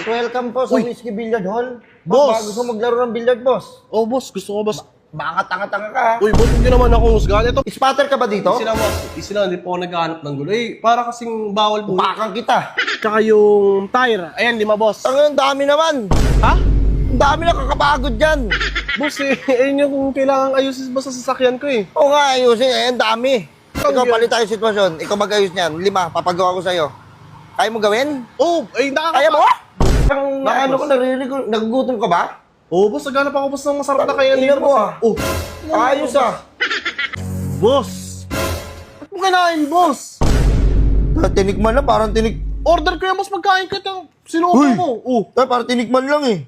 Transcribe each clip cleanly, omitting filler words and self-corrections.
Welcome po sa Uy. Whiskey Billiard Hall. Boss. Baka gusto maglaro ng billiard, boss. Oh, boss. Gusto ko, boss. Baka tanga-tanga ka. Uy, boss, hindi naman ako husgahan. Ito, Spatter ka ba dito? easy lang, boss. Easy lang. Hindi po ako naghahanap ng gulo. Eh, para kasing bawal po. Bakang kita. Tsaka yung tire. Ayan, 5, boss. Ang dami naman. Ha? Ang dami na kakapagod dyan. Boss, eh, ayun yung kailangan ayusin boss sa sasakyan ko eh. Oo nga, ayusin. Ang dami. Ikaw, yun. palit tayo sitwasyon. Ikaw mag-ayos niyan. 5, papagawa ko sa'yo. Kaya mo gawin? Oh, ay, Kaya mo? Ang Bakit, ano ko, boss? narinig ko, nagugutom ka ba? Oh, boss, naghanap ako boss ng masarap na kaya Ina mo ah. Oh, Ayos ah. boss. Ba't mo kinain, boss? Tinikman lang, parang Order ko yan, boss, magkain ka ito. Sinuko Uy. mo. Oh. Parang tinikman lang eh.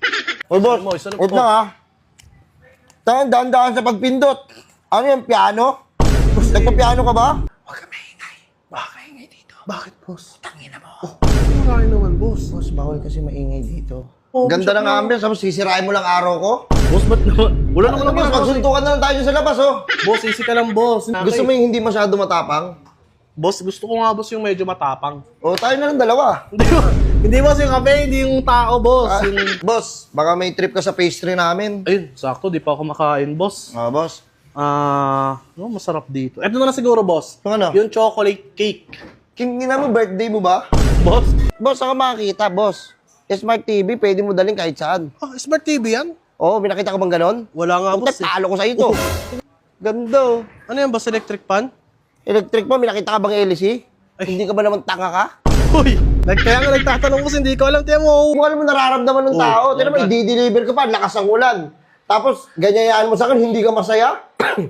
Oy, boss. Isa lang. Huwag na ha. Daan-daan sa pagpindot. Ano yung piano? Nagpa-piano ka ba? Huwag ka maingay. Huwag ka maingay dito. Bakit, boss? Tangina mo. Oh, marami naman, boss. Boss, bawal kasi maingay dito. Oh, Ganda boss, ng ambience, tapos sisirain mo lang araw ko. Boss, ba't naman? Wala naman Boss, naman. magsuntukan na lang tayo sa labas, oh. Boss, easy ka lang, boss. Gusto mo yung hindi masyado matapang? Boss, gusto ko nga, boss, yung medyo matapang. O, tayo na lang dalawa. Hindi, boss, yung kape, hindi yung tao, boss. Ah, Yung... boss, baka may trip ka sa pastry namin. Ayun, sakto, di pa ako makain, boss. Boss. Masarap dito. Eto na lang siguro, boss. Yung ano? Yung chocolate cake. Kingina mo, birthday mo ba? Boss? Boss, ako makakita, boss. Smart TV, pwede mo daling kahit saan. Ah, Smart TV yan? Oo, binakita ko bang ganon? Wala nga, Puta, boss. Eh. talo ko sa ito. Ganda, oh. Ano yan, boss? Electric pan? Electric mo, binakita ka bang LC? Hindi ka ba naman tanga ka? Uy! Kaya nga nagtatanong, boss, hindi ko alam. Tiyan mo. Kung alam mo nararamdaman ng tao, Oh, tinan mo, ganda. i-deliver ka pa, lakas ang ulan. Tapos, ganyayaan mo sa akin, hindi ka masaya?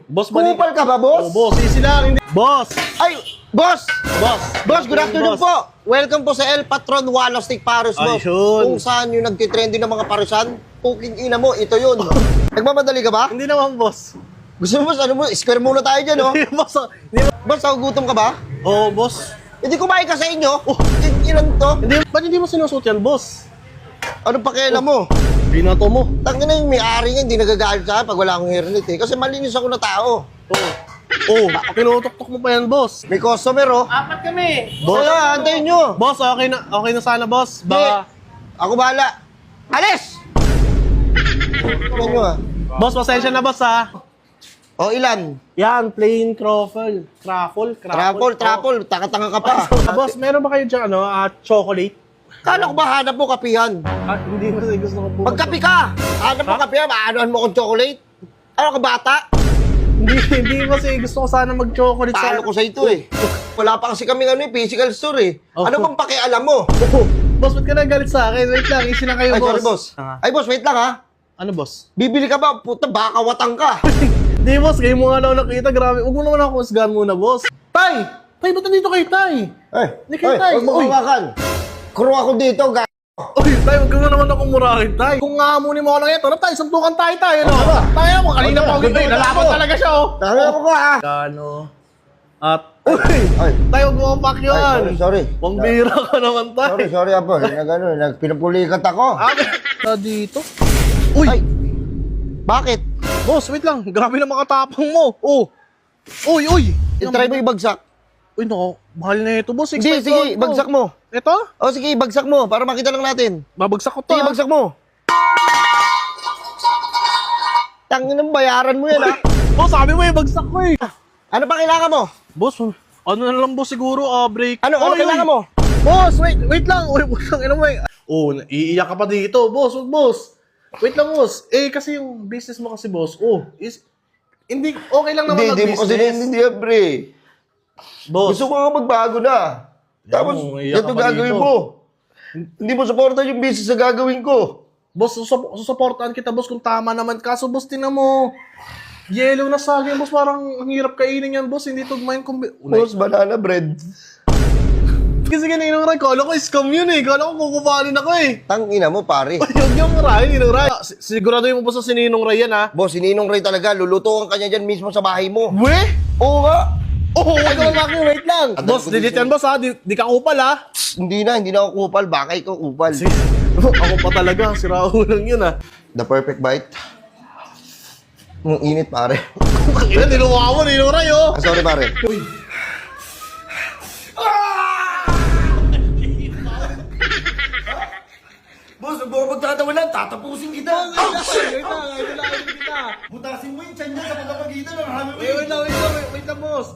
Boss, balik. Kupal ka ba, boss? Oh, boss, easy lang. Hindi. Boss! Ay, boss! Boss! Boss, good afternoon Boss. po. Welcome po sa El Patron Walo Stick Paris, boss. Ayun. Kung saan yung nagtitrending ng mga parisan, puking ina mo, ito yun. Nagmamadali ka ba? Hindi naman, boss. Gusto mo, boss, ano mo, square muna tayo dyan, oh. Hindi, boss. Hindi, Boss, nagugutom ka ba? oh, boss. Hindi kumain ka sa inyo. Ilan to? Hindi, ba't hindi mo sinusuot yan, boss? Anong pakialam mo? Binato mo. Tangin na yung may-ari niya, hindi nagagalit sa akin pag wala akong hairnet eh. Kasi malinis ako na tao. Oh. Oh, tinutok-tok mo pa yan, boss. May customer, oh. Apat kami. Boss, antayin nyo. Boss, okay na sana, boss. Baka... Ako bahala. Alis! Tingnan nyo, ah. Boss, pasensya na, boss, ha? O, ilan? Yan, plain truffle. Truffle? Trapol. Taka-tanga ka pa. Boss, meron ba kayo dyan, chocolate? Kala ko ba hanap mo kapihan? Ah, hindi mo kasi gusto ko po. Magkapi ka! Hanap mo kapihan, maanohan mo akong chocolate? Ano ka bata? Hindi kasi gusto ko sana mag-chocolate Talo ko sa ito eh. Wala pa kasi kami physical store eh. Oh. Ano bang pakialam mo? Boss, ba't ka nagalit sa akin? Wait lang, easy lang kayo, Ay, boss. sorry, boss. Ay, boss, wait lang ha. Ano, boss? Bibili ka ba? Puta, baka watang ka. Hindi, boss. Kayo mo nga lang nakita. Grabe. Huwag mo naman ako usgahan muna, boss. Tay! Tay, ba't nandito kayo, tay? Hindi kayo, tay. Huwag mo Uy. kawakan. Crew ako dito, Uy, tay, huwag mo naman akong murahin, tay. Kung ngamunin mo ako lang ito, ano, tay, suntukan tayo, tay, ano? Tayo mo, kanina Ano? pa ako. Ay, lalaban talaga siya, oh. Tama mo ka ha. Gano? At, Ay, tayo, huwag mo pack ay, yan. sorry. Pambira ka naman, tay. Sorry apo. Nagpinupulikat ako. Dito. Uy, Ay, bakit? boss, wait lang. Grabe na makatapang mo. Oh. Uy. I-try mo ibagsak. Uy, no. Mahal na ito, boss. Sige, sige, bagsak mo. Ito? O sige, bagsak mo para makita lang natin. Babagsak ko to. Sige, bagsak mo. Tangin ng bayaran mo yan ha. Boss, sabi mo bagsak ko eh. Ano pa kailangan mo? Boss, ano na lang boss siguro, break. Ano kailangan mo? Boss, wait lang. Uy, ina mo eh. Oh, iiyak ka pa dito. Boss, boss. Wait lang, boss. Kasi yung business mo kasi, boss, hindi, okay lang naman Hindi mo kasi mag-business. naiintindihan, pre. Boss, Gusto ko nga magbago na. Tapos, mo, iyak ito ka pa gagawin dito. mo. Hindi mo supportan yung business na gagawin ko. boss, susuportahan kita, boss, kung tama naman. Kaso, boss, tingnan mo. Yellow na saging, boss. Parang ang hirap kainin yan, boss. Hindi tugmayin kung... Boss, banana bread. Kasi kaninong ray, kala ko scam yun eh. Kala ko kukupanin ako eh. Tangina mo, pare. Huwag yung ray, ninong ray. Siguraduhin mo po sa sininong ray yan, ha? Boss, sininong Ray talaga. Lulutuan ka niya dyan mismo sa bahay mo. We? Oo nga. Oo, wag ka lang wait lang. Ang Boss, dami ko delete dito. yan, boss, ha? Di ka kupal, ha? Hindi na ako kupal. Baka ikaw kupal. Ako pa talaga, sirao lang yun, ha? The perfect bite. Ang init, pare. Ina, niluwa mo, ninong ray, oh. Sorry, pare. Uy. Boss, huwag mo ko magtatawanan. Tatapusin kita. Wait lang, kita. Butasin mo yung tiyan niya sa pagkapagitan ng hammer. Wait lang, boss.